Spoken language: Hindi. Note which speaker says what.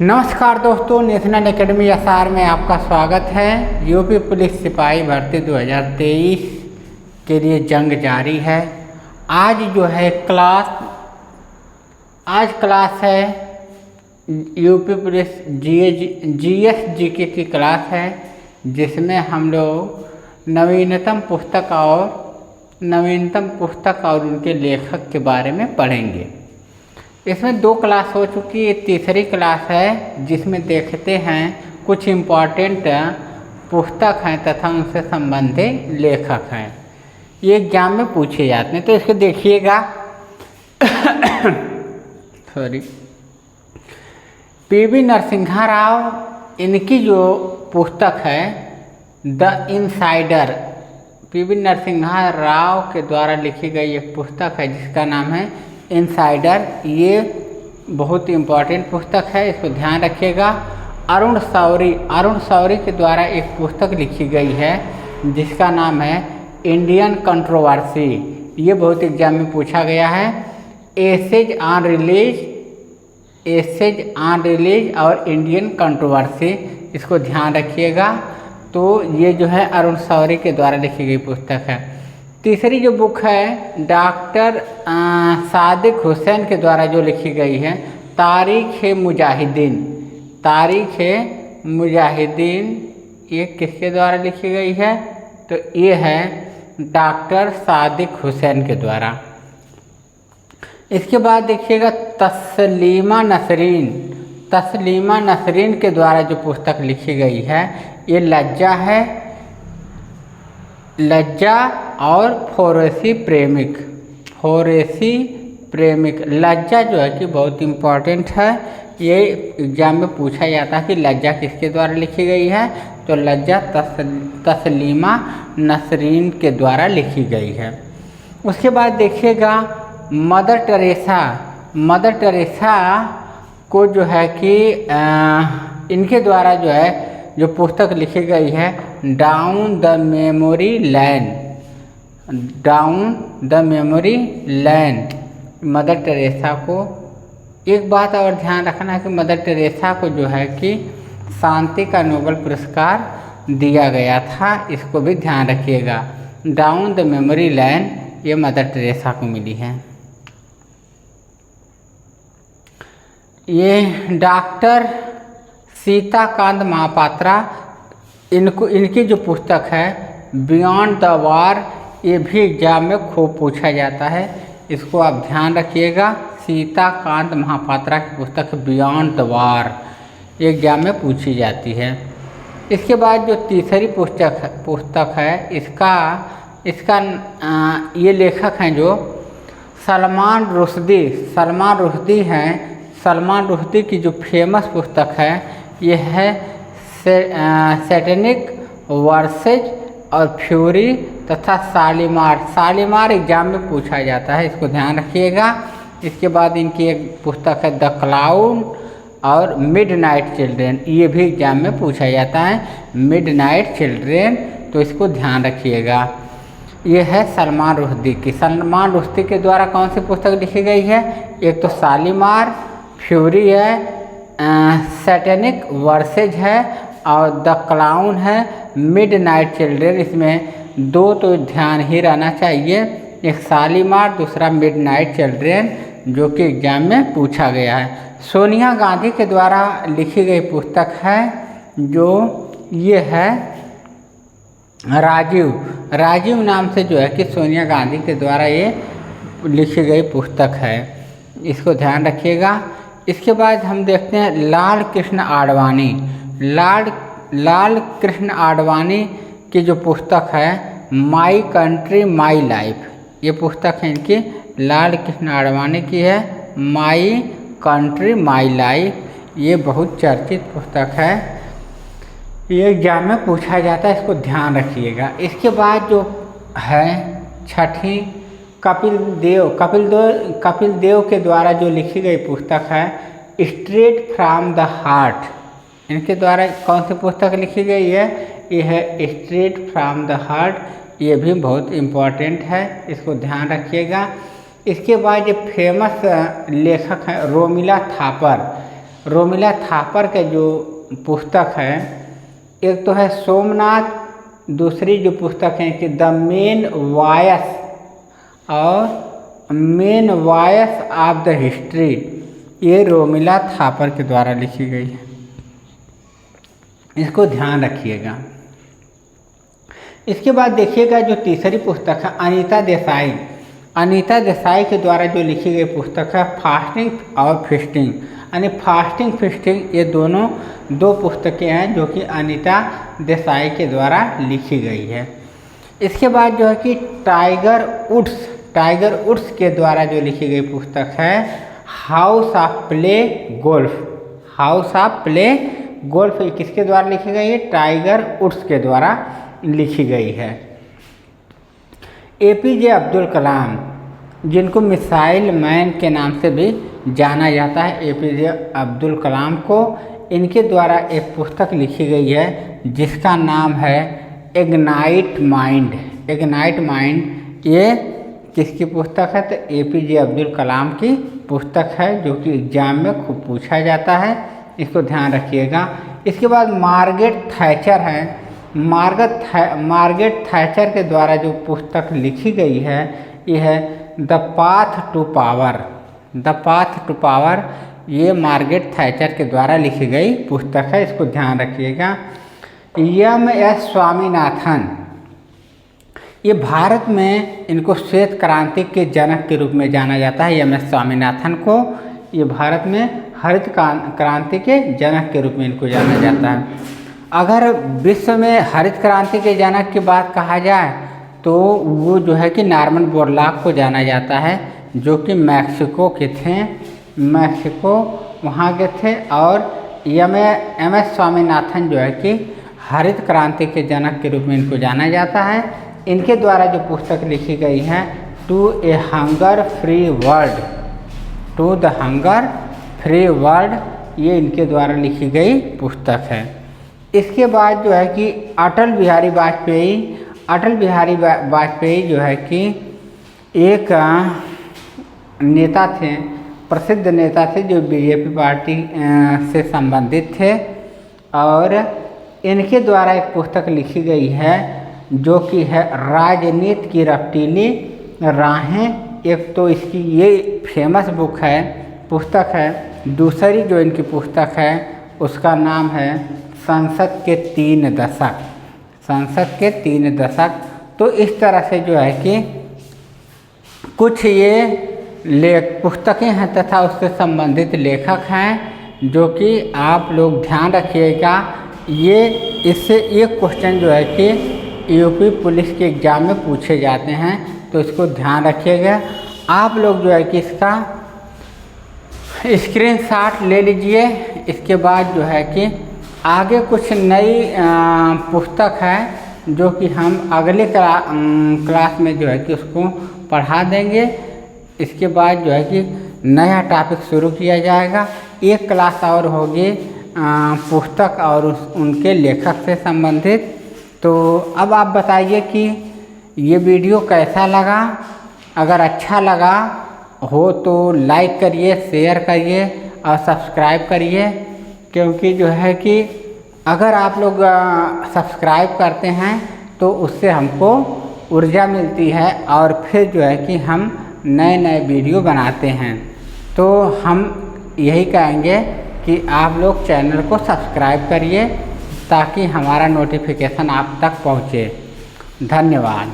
Speaker 1: नमस्कार दोस्तों, नेशनल एकेडमी एसआर में आपका स्वागत है। यूपी पुलिस सिपाही भर्ती 2023 के लिए जंग जारी है। आज जो है क्लास है यूपी पुलिस जीएस जीके की क्लास है, जिसमें हम लोग नवीनतम पुस्तक और उनके लेखक के बारे में पढ़ेंगे। इसमें 2 क्लास हो चुकी है, तीसरी क्लास है जिसमें देखते हैं कुछ इम्पॉर्टेंट पुस्तक हैं तथा उनसे संबंधित लेखक हैं। ये एग्जाम में पूछे जाते हैं, तो इसको देखिएगा। पीवी नरसिम्हा राव, इनकी जो पुस्तक है the insider, PV Narasimha Rao के द्वारा लिखी गई एक पुस्तक है जिसका नाम है इनसाइडर। ये बहुत इम्पॉर्टेंट पुस्तक है, इसको ध्यान रखिएगा। अरुण शौरी के द्वारा एक पुस्तक लिखी गई है जिसका नाम है इंडियन कंट्रोवर्सी। ये बहुत एग्जाम में पूछा गया है। एसेज ऑन रिलीज और इंडियन कंट्रोवर्सी, इसको ध्यान रखिएगा। तो ये जो है अरुण शौरी के द्वारा लिखी गई पुस्तक है। तीसरी जो बुक है डॉक्टर सादिक हुसैन के द्वारा जो लिखी गई है तारीख़ मुजाहिदीन, ये किसके द्वारा लिखी गई है? तो ये है डॉक्टर सादिक हुसैन के द्वारा। इसके बाद देखिएगा तस्लीमा नसरीन के द्वारा जो पुस्तक लिखी गई है ये लज्जा और फोरेसी प्रेमिक। लज्जा जो है कि बहुत इम्पोर्टेंट है, ये एग्जाम में पूछा जाता है कि लज्जा किसके द्वारा लिखी गई है? तो लज्जा तस्लीमा नसरीन के द्वारा लिखी गई है। उसके बाद देखिएगा मदर टेरेसा को जो है कि इनके द्वारा जो है जो पुस्तक लिखी गई है down the memory lane. Mother Teresa को एक बात और ध्यान रखना है कि मदर टेरेसा को जो है कि शांति का नोबेल पुरस्कार दिया गया था, इसको भी ध्यान रखिएगा। डाउन द मेमोरी लैन ये मदर टेरेसा को मिली है। ये डॉक्टर सीताकांत महापात्रा, इनकी जो पुस्तक है बियॉन्ड द वार, ये भी एग्जाम में खूब पूछा जाता है, इसको आप ध्यान रखिएगा। सीताकांत महापात्रा की पुस्तक बियॉन्ड द वार ये एग्जाम में पूछी जाती है। इसके बाद जो तीसरी पुस्तक है इसका ये लेखक हैं जो सलमान रुश्दी हैं। सलमान रुश्दी की जो फेमस पुस्तक है ये है सैटेनिक वर्सेज और फ्यूरी तथा शालीमार एग्जाम में पूछा जाता है, इसको ध्यान रखिएगा। इसके बाद इनकी एक पुस्तक है द क्लाउन और मिडनाइट चिल्ड्रेन, ये भी एग्जाम में पूछा जाता है, मिडनाइट चिल्ड्रेन, तो इसको ध्यान रखिएगा। ये है सलमान रुश्दी की। सलमान रुश्दी के द्वारा कौन सी पुस्तक लिखी गई है? एक तो शालीमार, फ्यूरी है, सैटेनिक वर्सेज है और द क्लाउन है, मिडनाइट चिल्ड्रेन। इसमें 2 तो ध्यान ही रहना चाहिए, एक शालीमार, दूसरा मिडनाइट चिल्ड्रेन, जो कि एग्जाम में पूछा गया है। सोनिया गांधी के द्वारा लिखी गई पुस्तक है जो ये है राजीव नाम से जो है कि सोनिया गांधी के द्वारा ये लिखी गई पुस्तक है, इसको ध्यान रखिएगा। इसके बाद हम देखते हैं लाल कृष्ण आडवाणी की जो पुस्तक है माई कंट्री माई लाइफ, ये पुस्तक है इनकी, लाल कृष्ण आडवाणी की है, माई कंट्री माई लाइफ, ये बहुत चर्चित पुस्तक है, ये एग्जाम में पूछा जाता है, इसको ध्यान रखिएगा। इसके बाद जो है छठी कपिल देव के द्वारा जो लिखी गई पुस्तक है स्ट्रेट फ्रॉम द हार्ट। इनके द्वारा कौन सी पुस्तक लिखी गई है? ये है स्ट्रेट फ्रॉम द हार्ट, ये भी बहुत इम्पोर्टेंट है, इसको ध्यान रखिएगा। इसके बाद जो फेमस लेखक हैं रोमिला थापर, रोमिला थापर के जो पुस्तक है, एक तो है सोमनाथ, दूसरी जो पुस्तक है कि द मेन वॉयस और main voice of the history, ये रोमिला थापर के द्वारा लिखी गई है। इसको ध्यान रखिएगा। इसके बाद देखिएगा जो तीसरी पुस्तक है अनीता देसाई, अनीता देसाई के द्वारा जो लिखी गई पुस्तक है फास्टिंग और फीस्टिंग, यानी फास्टिंग फीस्टिंग, ये दोनों दो पुस्तकें हैं जो कि अनीता देसाई के द्वारा लिखी गई है। इसके बाद जो है कि टाइगर वुड्स के द्वारा जो लिखी गई पुस्तक है house of play golf, house of play golf, किसके द्वारा लिखी गई है? टाइगर वुड्स के द्वारा लिखी गई है। एपीजे अब्दुल कलाम, जिनको मिसाइल मैन के नाम से भी जाना जाता है, एपीजे अब्दुल कलाम को, इनके द्वारा एक पुस्तक लिखी गई है जिसका नाम है इग्नाइट माइंड। इग्नाइट माइंड ये किसकी पुस्तक है? तो एपीजे अब्दुल कलाम की पुस्तक है, जो कि एग्जाम में खूब पूछा जाता है, इसको ध्यान रखिएगा। इसके बाद मार्गरेट थैचर है, मार्गरेट थैचर के द्वारा जो पुस्तक लिखी गई है ये है the path to power, the path to power, ये मार्गरेट थैचर के द्वारा लिखी गई पुस्तक है, इसको ध्यान रखिएगा। एम.एस. स्वामीनाथन, ये भारत में इनको श्वेत क्रांति के जनक के रूप में जाना जाता है। एम.एस. स्वामीनाथन को ये भारत में हरित क्रांति के जनक के रूप में इनको जाना जाता है। अगर विश्व में हरित क्रांति के जनक की बात कहा जाए तो वो जो है कि नॉर्मन बोरलॉग को जाना जाता है, जो कि मैक्सिको के थे, मैक्सिको वहाँ के थे। और एम.एस. स्वामीनाथन जो है कि हरित क्रांति के जनक के रूप में इनको जाना जाता है। इनके द्वारा जो पुस्तक लिखी गई है to a hunger free world, to the hunger free world, ये इनके द्वारा लिखी गई पुस्तक है। इसके बाद जो है कि अटल बिहारी वाजपेयी जो है कि एक नेता थे, प्रसिद्ध नेता थे, जो बीजेपी पार्टी से संबंधित थे, और इनके द्वारा एक पुस्तक लिखी गई है जो कि है राजनीति की रफ्तीली राहें। एक तो इसकी ये फेमस बुक है, पुस्तक है। दूसरी जो इनकी पुस्तक है उसका नाम है संसद के 3 दशक, संसद के 3 दशक। तो इस तरह से जो है कि कुछ ये पुस्तकें हैं तथा उससे संबंधित लेखक हैं, जो कि आप लोग ध्यान रखिएगा। ये इससे एक क्वेश्चन जो है कि यूपी पुलिस के एग्ज़ाम में पूछे जाते हैं, तो इसको ध्यान रखिएगा। आप लोग जो है कि इसका स्क्रीनशॉट ले लीजिए। इसके बाद जो है कि आगे कुछ नई पुस्तक है जो कि हम अगले क्लास में जो है कि उसको पढ़ा देंगे। इसके बाद जो है कि नया टॉपिक शुरू किया जाएगा। एक क्लास और होगी पुस्तक और उनके लेखक से संबंधित। तो अब आप बताइए कि ये वीडियो कैसा लगा। अगर अच्छा लगा हो तो लाइक करिए, शेयर करिए और सब्सक्राइब करिए, क्योंकि जो है कि अगर आप लोग सब्सक्राइब करते हैं तो उससे हमको ऊर्जा मिलती है और फिर जो है कि हम नए नए वीडियो बनाते हैं। तो हम यही कहेंगे कि आप लोग चैनल को सब्सक्राइब करिए ताकि हमारा नोटिफिकेशन आप तक पहुँचे। धन्यवाद।